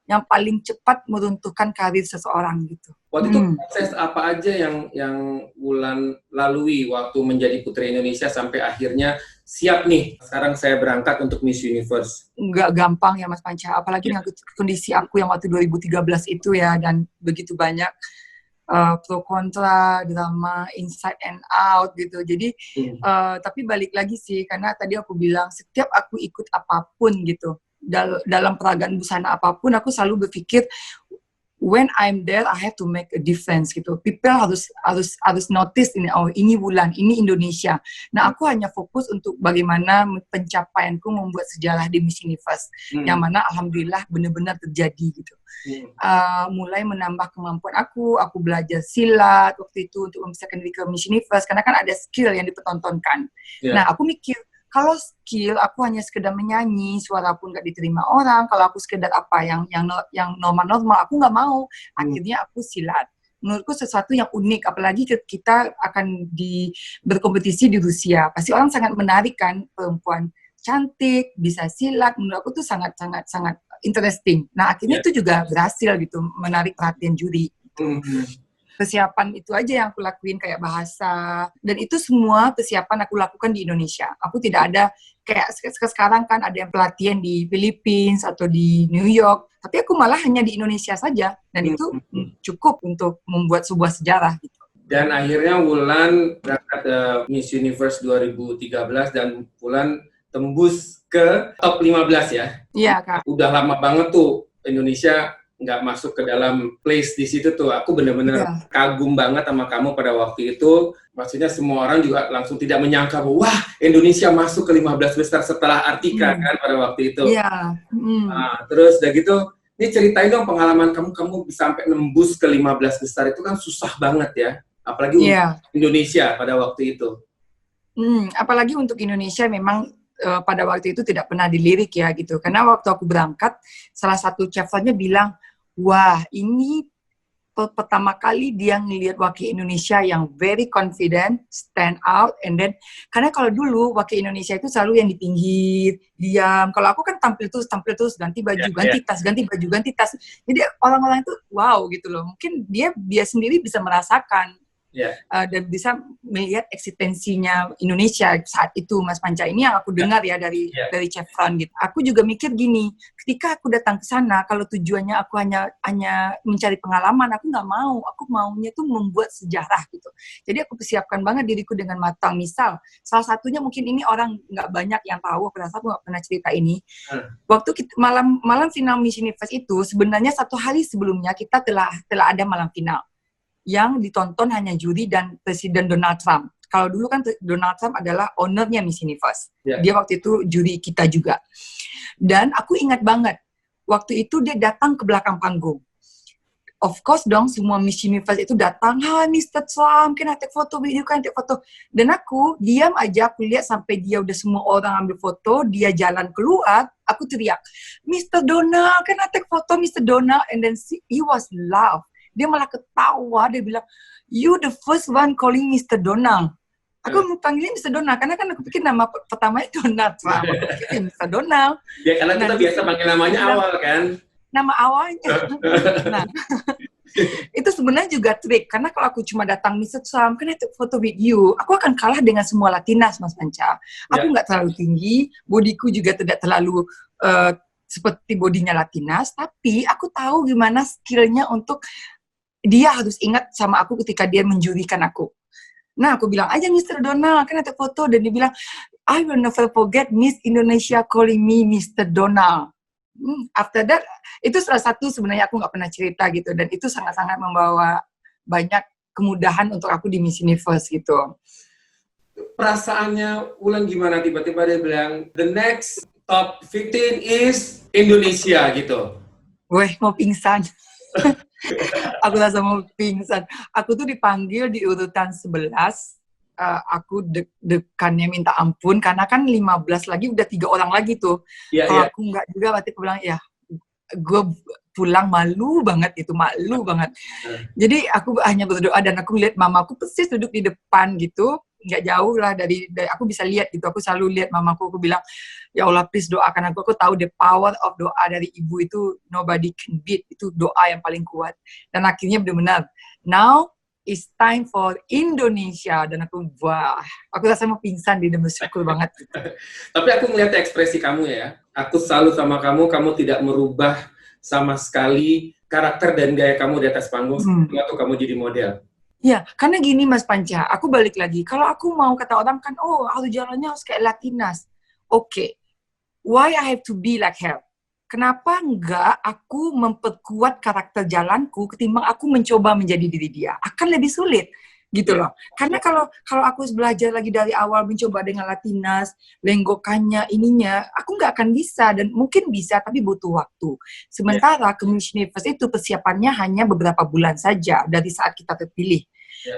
Speaker 2: yang paling cepat meruntuhkan karir seseorang gitu.
Speaker 3: Waktu itu proses apa aja yang Wulan lalui waktu menjadi Putri Indonesia sampai akhirnya siap nih, sekarang saya berangkat untuk Miss Universe?
Speaker 2: Nggak gampang ya Mas Panca, apalagi dengan kondisi aku yang waktu 2013 itu ya, dan begitu banyak pro kontra, drama, inside and out gitu. Jadi tapi balik lagi sih, karena tadi aku bilang setiap aku ikut apapun gitu, dalam peragaan busana apapun, aku selalu berpikir when I'm there, I have to make a difference gitu. People harus notice ini, oh ini Wulan, ini Indonesia. Nah, aku hanya fokus untuk bagaimana pencapaianku membuat sejarah di Miss Universe, yang mana alhamdulillah benar-benar terjadi gitu. Mulai menambah kemampuan aku belajar silat waktu itu untuk memisahkan diri ke Miss Universe, karena kan ada skill yang dipertontonkan. Nah, aku mikir, kalau skill aku hanya sekedar menyanyi, suara pun gak diterima orang. Kalau aku sekedar yang normal-normal, aku gak mau. Akhirnya aku silat. Menurutku sesuatu yang unik, apalagi kita akan berkompetisi di Rusia. Pasti orang sangat menarik kan, perempuan cantik, bisa silat. Menurut aku tuh sangat interesting. Nah, akhirnya itu juga berhasil gitu, menarik perhatian juri. Persiapan itu aja yang aku lakuin, kayak bahasa, dan itu semua persiapan aku lakukan di Indonesia. Aku tidak ada kayak sekarang kan ada yang pelatihan di Philippines atau di New York, tapi aku malah hanya di Indonesia saja, dan itu cukup untuk membuat sebuah sejarah gitu.
Speaker 3: Dan akhirnya Wulan berangkat ke Miss Universe 2013 dan Wulan tembus ke top 15 ya?
Speaker 2: Iya, Kak.
Speaker 3: Udah lama banget tuh Indonesia nggak masuk ke dalam place di situ tuh. Aku bener-bener kagum banget sama kamu pada waktu itu. Maksudnya semua orang juga langsung tidak menyangka bahwa wah, Indonesia masuk ke 15 besar setelah Artika kan pada waktu itu.
Speaker 2: Iya.
Speaker 3: Nah, terus udah gitu, ini ceritain dong pengalaman kamu bisa sampai nembus ke 15 besar itu kan susah banget ya. Apalagi untuk Indonesia pada waktu itu.
Speaker 2: Apalagi untuk Indonesia memang pada waktu itu tidak pernah dilirik ya gitu. Karena waktu aku berangkat, salah satu chefnya bilang, wah ini pertama kali dia ngelihat wakil Indonesia yang very confident, stand out, and then, karena kalau dulu wakil Indonesia itu selalu yang di pinggir, diam. Kalau aku kan tampil terus, ganti baju, ganti tas, ganti baju, ganti tas. Jadi orang-orang itu wow gitu loh. Mungkin dia sendiri bisa merasakan dan bisa melihat eksistensinya Indonesia saat itu, Mas Panca. Ini yang aku dengar ya dari Chef Fran gitu. Aku juga mikir gini, ketika aku datang ke sana, kalau tujuannya aku hanya mencari pengalaman, aku nggak mau. Aku maunya tuh membuat sejarah gitu. Jadi aku persiapkan banget diriku dengan matang. Misal, salah satunya mungkin ini orang nggak banyak yang tahu, aku rasa aku nggak pernah cerita ini. Waktu malam final Miss Universe itu, sebenarnya 1 hari sebelumnya kita telah ada malam final yang ditonton hanya juri dan Presiden Donald Trump. Kalau dulu kan Donald Trump adalah ownernya Miss Universe. Dia waktu itu juri kita juga. Dan aku ingat banget, waktu itu dia datang ke belakang panggung. Of course dong, semua Miss Universe itu datang, "Hi Mr. Trump, can I take photo with you, can I take photo?" Dan aku diam aja, aku lihat sampai dia udah semua orang ambil foto, dia jalan keluar, aku teriak, "Mr. Donald, can I take photo, Mr. Donald?" And then he was loud. Dia malah ketawa, dia bilang, "You the first one calling Mr. Donald." Aku panggilnya Mr. Donald, karena kan aku pikir nama pertamanya Donald Trump. Aku pikir Mr. Donald.
Speaker 3: Ya, karena kita biasa panggil namanya awal kan?
Speaker 2: Nama awalnya. Nah, itu sebenarnya juga trik, karena kalau aku cuma datang, "Mr. Trump, can I take photo with you?" Aku akan kalah dengan semua Latinas, Mas Panca. Aku nggak terlalu tinggi, bodiku juga tidak terlalu seperti bodinya Latinas, tapi aku tahu gimana skillnya untuk dia harus ingat sama aku ketika dia menjurikan aku. Nah, aku bilang aja, "Mr. Donald, kan ada foto." Dan dia bilang, "I will never forget Miss Indonesia calling me Mr. Donald." After that, itu salah satu sebenarnya aku nggak pernah cerita gitu. Dan itu sangat-sangat membawa banyak kemudahan untuk aku di Miss Universe gitu.
Speaker 3: Perasaannya Wulan gimana tiba-tiba dia bilang the next top 15 is Indonesia gitu?
Speaker 2: Weh, mau pingsan. Aku rasa mau pingsan. Aku tuh dipanggil di urutan 11. Aku deg-degannya minta ampun karena kan 15 lagi udah 3 orang lagi tuh. Kalau aku nggak juga berarti aku bilang ya gue pulang malu banget itu, malu banget. Jadi aku hanya berdoa dan aku lihat mamaku persis duduk di depan gitu, nggak jauh lah dari aku bisa lihat gitu. Aku selalu lihat mamaku, aku bilang ya Allah please doakan aku tahu the power of doa dari ibu itu nobody can beat, itu doa yang paling kuat. Dan akhirnya benar-benar now it's time for Indonesia, dan aku rasa mau pingsan di bersyukur banget gitu.
Speaker 3: Tapi aku melihat ekspresi kamu ya, aku salut sama kamu tidak merubah sama sekali karakter dan gaya kamu di atas panggung waktu kamu jadi model.
Speaker 2: Ya, karena gini Mas Panca, aku balik lagi, kalau aku mau kata orang kan, harus jalannya harus kayak Latinas. Oke, why I have to be like her? Kenapa enggak aku memperkuat karakter jalanku ketimbang aku mencoba menjadi diri dia? Akan lebih sulit gitu loh. Karena kalau aku belajar lagi dari awal mencoba dengan Latinas, lenggokannya, ininya, aku nggak akan bisa, dan mungkin bisa tapi butuh waktu. Sementara ke Miss Universe itu persiapannya hanya beberapa bulan saja dari saat kita terpilih.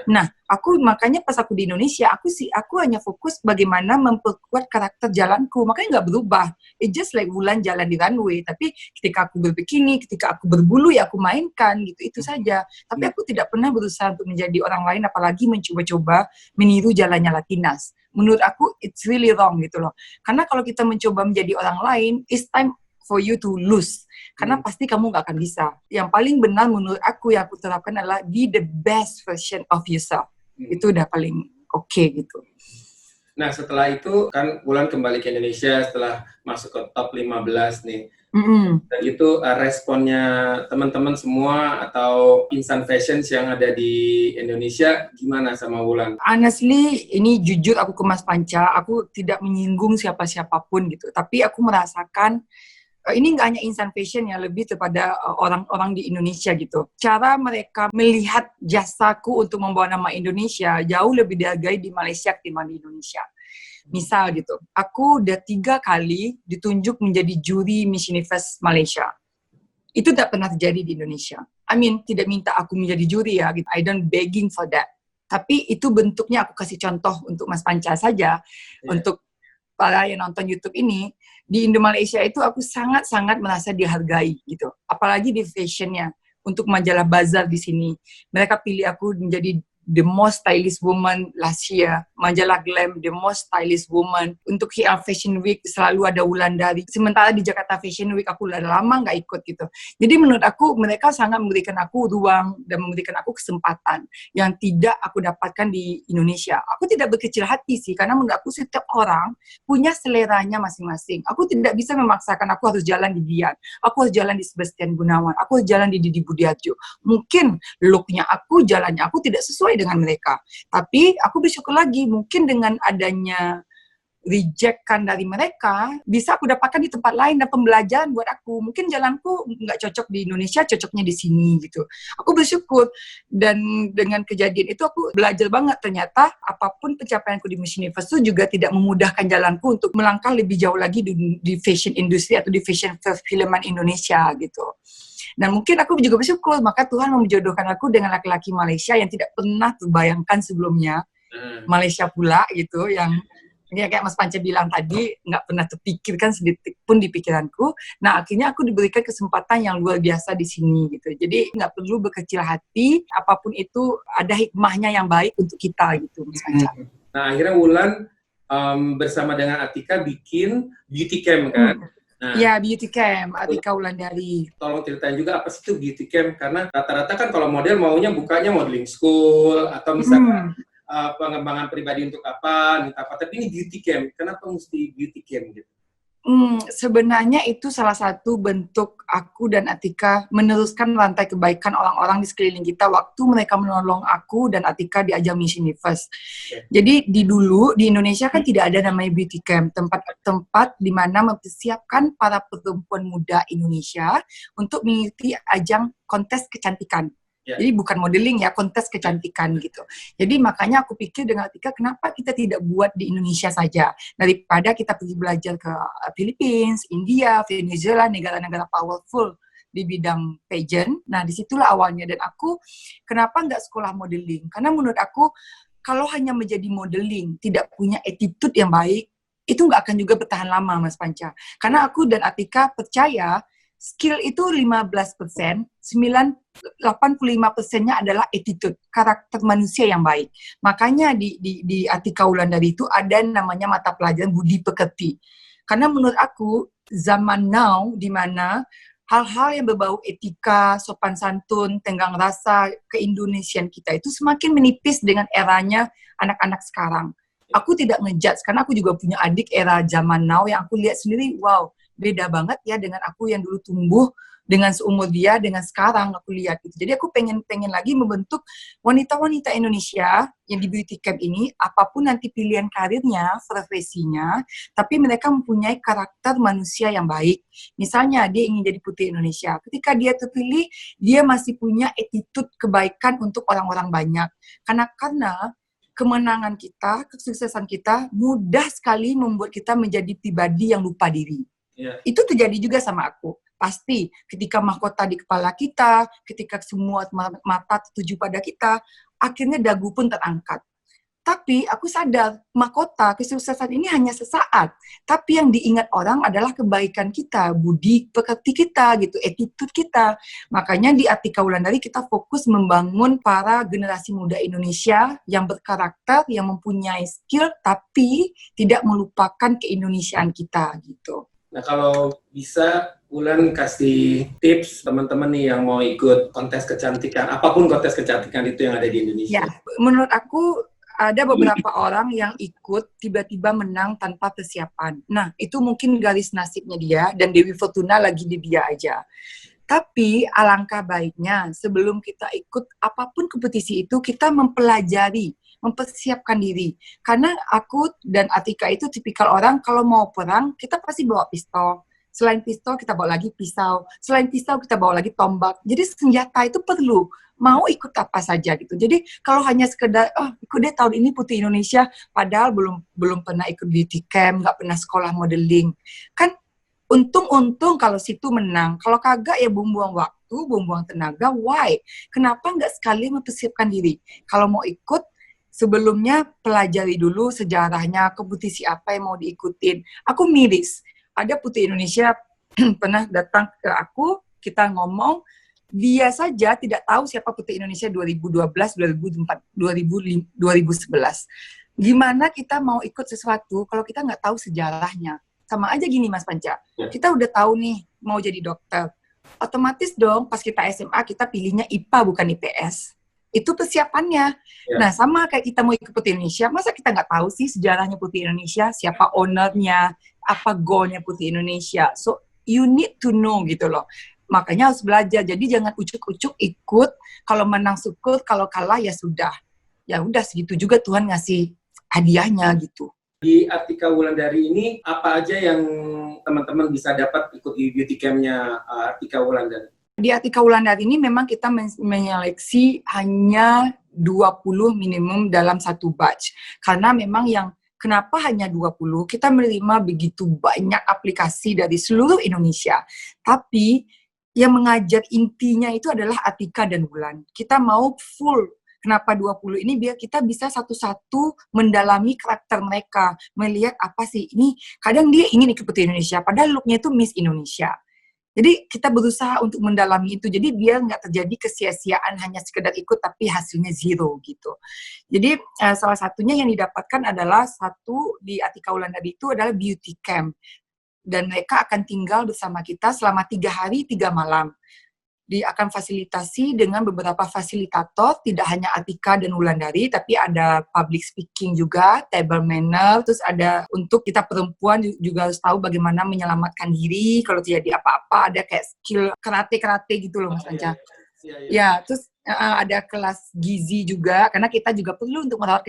Speaker 2: Nah, makanya pas aku di Indonesia, aku hanya fokus bagaimana memperkuat karakter jalanku, makanya nggak berubah. It just like Wulan jalan di runway, tapi ketika aku berbikini, ketika aku berbulu ya aku mainkan gitu, itu saja. Tapi aku tidak pernah berusaha untuk menjadi orang lain, apalagi mencoba-coba meniru jalannya Latinas. Menurut aku it's really wrong gitu loh. Karena kalau kita mencoba menjadi orang lain, it's time for you to lose. Karena pasti kamu gak akan bisa. Yang paling benar menurut aku yang aku terapkan adalah be the best version of yourself. Itu udah paling oke gitu.
Speaker 3: Nah setelah itu kan Wulan kembali ke Indonesia setelah masuk ke top 15 nih. Dan itu responnya teman-teman semua atau insan fashion yang ada di Indonesia gimana sama Wulan?
Speaker 2: Honestly, ini jujur aku ke Mas Panca, aku tidak menyinggung siapa-siapapun gitu. Tapi aku merasakan ini nggak hanya insan fashion ya, lebih kepada orang-orang di Indonesia gitu. Cara mereka melihat jasaku untuk membawa nama Indonesia jauh lebih dihargai di Malaysia ketimbang di Indonesia. Misal gitu, aku udah 3 kali ditunjuk menjadi juri Miss Universe Malaysia. Itu tidak pernah terjadi di Indonesia. I mean, tidak minta aku menjadi juri ya, gitu. I don't begging for that. Tapi itu bentuknya aku kasih contoh untuk Mas Panca saja, untuk para yang nonton YouTube ini. Di Indo Malaysia itu aku sangat-sangat merasa dihargai gitu. Apalagi di fashionnya. Untuk majalah Bazaar di sini, mereka pilih aku menjadi the most stylish woman last year. Majalah Glam, the most stylish woman. Untuk KL Fashion Week selalu ada Wulandari. Sementara di Jakarta Fashion Week aku udah lama nggak ikut gitu. Jadi menurut aku mereka sangat memberikan aku ruang dan memberikan aku kesempatan yang tidak aku dapatkan di Indonesia. Aku tidak berkecil hati sih, karena menurut aku setiap orang punya seleranya masing-masing. Aku tidak bisa memaksakan aku harus jalan di Dian, aku harus jalan di Sebastian Gunawan, aku harus jalan di Didi Budiarjo. Mungkin looknya aku, jalannya aku tidak sesuai dengan mereka. Tapi aku bersyukur lagi, mungkin dengan adanya rejectkan dari mereka, bisa aku dapatkan di tempat lain dan pembelajaran buat aku. Mungkin jalanku nggak cocok di Indonesia, cocoknya di sini gitu. Aku bersyukur, dan dengan kejadian itu aku belajar banget ternyata apapun pencapaianku di Miss Universe itu juga tidak memudahkan jalanku untuk melangkah lebih jauh lagi di fashion industry atau di fashion perfilman Indonesia gitu. Dan mungkin aku juga bersyukur, maka Tuhan menjodohkan aku dengan laki-laki Malaysia yang tidak pernah terbayangkan sebelumnya. Malaysia pula gitu, yang kayak Mas Panca bilang tadi, nggak pernah terpikirkan sedikit pun di pikiranku. Nah, akhirnya aku diberikan kesempatan yang luar biasa di sini gitu. Jadi nggak perlu berkecil hati, apapun itu ada hikmahnya yang baik untuk kita gitu, Mas Panca.
Speaker 3: Nah, akhirnya Wulan bersama dengan Atika bikin beauty camp kan? Nah,
Speaker 2: ya, beauty camp, Atika Wulandari.
Speaker 3: Tolong ceritain juga apa sih itu beauty camp, karena rata-rata kan kalau model maunya bukanya modeling school atau misalkan pengembangan pribadi untuk apa, tapi ini beauty camp. Kenapa mesti beauty camp gitu?
Speaker 2: Sebenarnya itu salah satu bentuk aku dan Atika meneruskan rantai kebaikan orang-orang di sekeliling kita waktu mereka menolong aku dan Atika di ajang Miss Universe. Jadi dulu di Indonesia kan tidak ada namanya beauty camp, tempat di mana mempersiapkan para perempuan muda Indonesia untuk mengikuti ajang kontes kecantikan. Jadi bukan modeling ya, kontes kecantikan gitu. Jadi makanya aku pikir dengan Atika, kenapa kita tidak buat di Indonesia saja? Daripada kita pergi belajar ke Philippines, India, Venezuela, negara-negara powerful di bidang pageant. Nah, disitulah awalnya. Dan aku, kenapa nggak sekolah modeling? Karena menurut aku, kalau hanya menjadi modeling, tidak punya attitude yang baik, itu nggak akan juga bertahan lama, Mas Panca. Karena aku dan Atika percaya, skill itu 15%, 85%-nya adalah attitude, karakter manusia yang baik. Makanya di Atika Wulandari itu ada namanya mata pelajaran budi pekerti. Karena menurut aku, zaman now, di mana hal-hal yang berbau etika, sopan santun, tenggang rasa, keindonesian kita itu semakin menipis dengan eranya anak-anak sekarang. Aku tidak ngejudge, karena aku juga punya adik era zaman now yang aku lihat sendiri, wow, beda banget ya dengan aku yang dulu tumbuh dengan seumur dia dengan sekarang aku lihat gitu. Jadi aku pengen lagi membentuk wanita-wanita Indonesia yang di beauty camp ini, apapun nanti pilihan karirnya, profesinya, tapi mereka mempunyai karakter manusia yang baik. Misalnya dia ingin jadi putri Indonesia, ketika dia terpilih, dia masih punya attitude kebaikan untuk orang-orang banyak. Karena kemenangan kita, kesuksesan kita mudah sekali membuat kita menjadi pribadi yang lupa diri. Itu terjadi juga sama aku. Pasti ketika mahkota di kepala kita, ketika semua mata tertuju pada kita, akhirnya dagu pun terangkat. Tapi aku sadar, mahkota, kesuksesan ini hanya sesaat. Tapi yang diingat orang adalah kebaikan kita, budi pekerti kita, gitu, attitude kita. Makanya di Atika Wulandari kita fokus membangun para generasi muda Indonesia yang berkarakter, yang mempunyai skill, tapi tidak melupakan keindonesiaan kita, gitu.
Speaker 3: Nah, kalau bisa Wulan kasih tips teman-teman nih yang mau ikut kontes kecantikan, apapun kontes kecantikan itu yang ada di Indonesia.
Speaker 2: Ya, menurut aku ada beberapa orang yang ikut tiba-tiba menang tanpa persiapan. Nah, itu mungkin garis nasibnya dia dan Dewi Fortuna lagi di dia aja. Tapi alangkah baiknya sebelum kita ikut apapun kompetisi itu, kita mempelajari, mempersiapkan diri. Karena aku dan Atika itu tipikal orang kalau mau perang, kita pasti bawa pistol. Selain pistol, kita bawa lagi pisau. Selain pisau, kita bawa lagi tombak. Jadi senjata itu perlu. Mau ikut apa saja gitu. Jadi kalau hanya sekedar, ikut deh tahun ini Putri Indonesia, padahal belum pernah ikut beauty camp, nggak pernah sekolah modeling. Kan untung kalau situ menang. Kalau kagak ya buang-buang waktu, buang-buang tenaga. Why? Kenapa nggak sekali mempersiapkan diri? Kalau mau ikut, sebelumnya pelajari dulu sejarahnya, kompetisi apa yang mau diikutin. Aku miris. Ada putri Indonesia pernah datang ke aku, kita ngomong, dia saja tidak tahu siapa putri Indonesia 2012, 2004, 2011. Gimana kita mau ikut sesuatu kalau kita nggak tahu sejarahnya? Sama aja gini Mas Panca, kita udah tahu nih mau jadi dokter. Otomatis dong pas kita SMA kita pilihnya IPA bukan IPS. Itu persiapannya. Nah sama kayak kita mau ikut Putri Indonesia, masa kita nggak tahu sih sejarahnya Putri Indonesia, siapa ownernya, apa goalnya Putri Indonesia. So you need to know gitu loh. Makanya harus belajar. Jadi jangan ucuk-ucuk ikut. Kalau menang syukur, kalau kalah ya sudah. Ya udah segitu juga Tuhan ngasih hadiahnya gitu.
Speaker 3: Di Atika Wulandari ini apa aja yang teman-teman bisa dapat ikut di beauty camp-nya Atika Wulandari?
Speaker 2: Di Atika Wulandari ini memang kita menyeleksi hanya 20 minimum dalam satu batch. Karena memang kenapa hanya 20? Kita menerima begitu banyak aplikasi dari seluruh Indonesia. Tapi yang mengajar intinya itu adalah Atika dan Wulan. Kita mau full. Kenapa 20 ini? Biar kita bisa satu-satu mendalami karakter mereka. Melihat apa sih, ini kadang dia ingin ikut Putri Indonesia, padahal looknya itu Miss Indonesia. Jadi kita berusaha untuk mendalami itu. Jadi biar nggak terjadi kesia-siaan hanya sekedar ikut tapi hasilnya zero gitu. Jadi salah satunya yang didapatkan adalah satu di Atika Wulandari itu adalah beauty camp. Dan mereka akan tinggal bersama kita selama 3 hari 3 malam. Dia akan fasilitasi dengan beberapa fasilitator, tidak hanya Atika dan Wulandari, tapi ada public speaking juga, table manner, terus ada untuk kita perempuan juga harus tahu bagaimana menyelamatkan diri, kalau terjadi apa-apa, ada kayak skill karate gitu loh Mas Panca. Ya, terus ada kelas gizi juga, karena kita juga perlu untuk merawat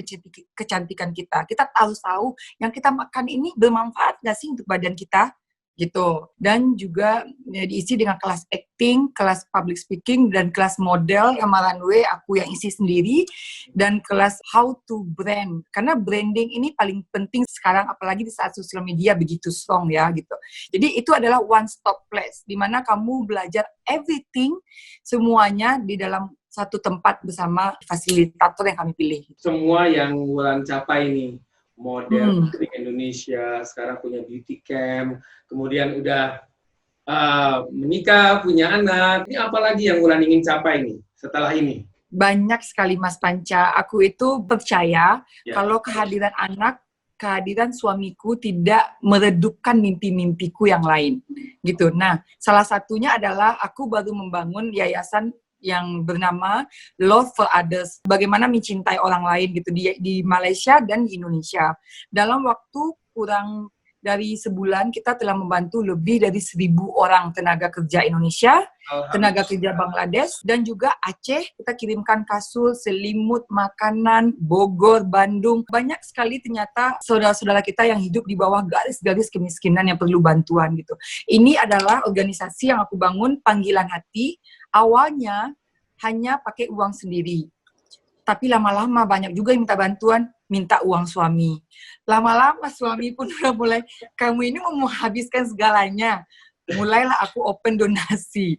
Speaker 2: kecantikan kita. Kita harus tahu yang kita makan ini bermanfaat nggak sih untuk badan kita? gitu. Dan juga diisi dengan kelas acting, kelas public speaking, dan kelas model sama runway aku yang isi sendiri, dan kelas how to brand. Karena branding ini paling penting sekarang, apalagi di saat sosial media begitu strong ya gitu. Jadi itu adalah one stop place, di mana kamu belajar everything, semuanya di dalam satu tempat bersama fasilitator yang kami pilih.
Speaker 3: Semua yang Wulan capai nih, model di Indonesia, sekarang punya beauty camp, kemudian udah menikah, punya anak. Ini apa lagi yang Wulan ingin capai nih setelah ini?
Speaker 2: Banyak sekali Mas Panca. Aku itu percaya kalau kehadiran anak, kehadiran suamiku tidak meredupkan mimpi-mimpiku yang lain. Gitu. Nah, salah satunya adalah aku baru membangun yayasan yang bernama Love for Others. Bagaimana mencintai orang lain gitu di Malaysia dan di Indonesia. Dalam waktu kurang dari sebulan kita telah membantu lebih dari 1.000 orang tenaga kerja Indonesia, tenaga kerja Bangladesh, dan juga Aceh. Kita kirimkan kasur, selimut, makanan, Bogor, Bandung. Banyak sekali ternyata saudara-saudara kita yang hidup di bawah garis-garis kemiskinan yang perlu bantuan gitu. Ini adalah organisasi yang aku bangun, Panggilan Hati. Awalnya hanya pakai uang sendiri. Tapi lama-lama banyak juga yang minta bantuan, minta uang suami. Lama-lama suami pun udah mulai, kamu ini mau menghabiskan segalanya. Mulailah aku open donasi.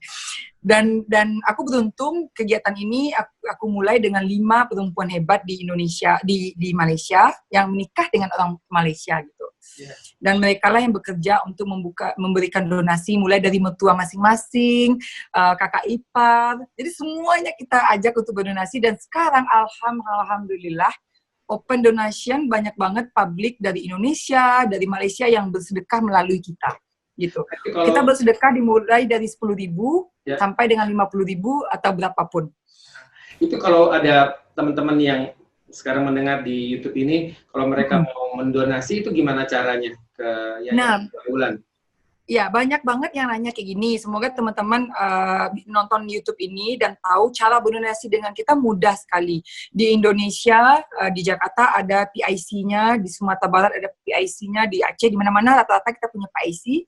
Speaker 2: Dan aku beruntung kegiatan ini aku mulai dengan 5 perempuan hebat di Indonesia, di Malaysia yang menikah dengan orang Malaysia gitu. Dan mereka lah yang bekerja untuk memberikan donasi mulai dari mertua masing-masing, kakak ipar. Jadi semuanya kita ajak untuk berdonasi, dan sekarang alhamdulillah open donation banyak banget publik dari Indonesia, dari Malaysia yang bersedekah melalui kita. Gitu. Kita bersedekah dimulai dari 10.000 sampai dengan 50.000 atau berapapun.
Speaker 3: Itu kalau ada teman-teman yang sekarang mendengar di YouTube ini, kalau mereka mau mendonasi itu gimana caranya ke Wulan?
Speaker 2: Ya, banyak banget yang nanya kayak gini. Semoga teman-teman nonton YouTube ini dan tahu cara berdonasi dengan kita mudah sekali. Di Indonesia, di Jakarta ada PIC-nya, di Sumatera Barat ada PIC-nya, di Aceh, di mana-mana rata-rata kita punya PIC.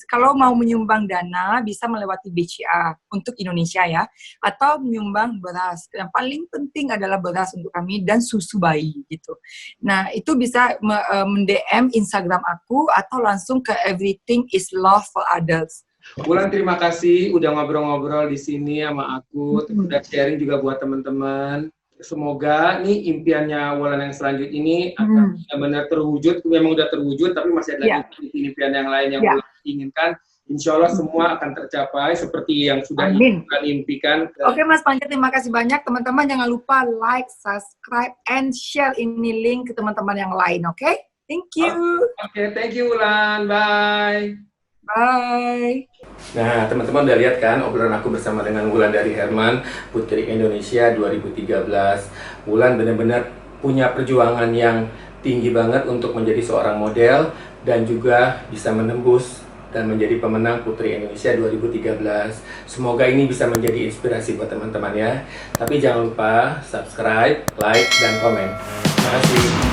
Speaker 2: Kalau mau menyumbang dana, bisa melewati BCA untuk Indonesia ya, atau menyumbang beras. Yang paling penting adalah beras untuk kami dan susu bayi gitu. Nah, itu bisa mendm Instagram aku atau langsung ke Everything is Love for Others.
Speaker 3: Wulan, terima kasih udah ngobrol-ngobrol di sini sama aku, udah sharing juga buat teman-teman. Semoga nih impiannya Wulan yang selanjutnya ini akan benar-benar terwujud. Memang udah terwujud, tapi masih ada impian yang lain yang Wulan inginkan. Insya Allah semua akan tercapai seperti yang sudah Wulan impikan.
Speaker 2: Oke Mas Panca, terima kasih banyak. Teman-teman jangan lupa like, subscribe, and share ini link ke teman-teman yang lain, oke? Thank you.
Speaker 3: Oke, thank you Wulan. Bye.
Speaker 2: Bye.
Speaker 1: Nah, teman-teman udah lihat kan obrolan aku bersama dengan Wulandari Herman, Putri Indonesia 2013. Wulan benar-benar punya perjuangan yang tinggi banget untuk menjadi seorang model dan juga bisa menembus dan menjadi pemenang Putri Indonesia 2013. Semoga ini bisa menjadi inspirasi buat teman-teman ya. Tapi jangan lupa subscribe, like, dan komen. Terima kasih.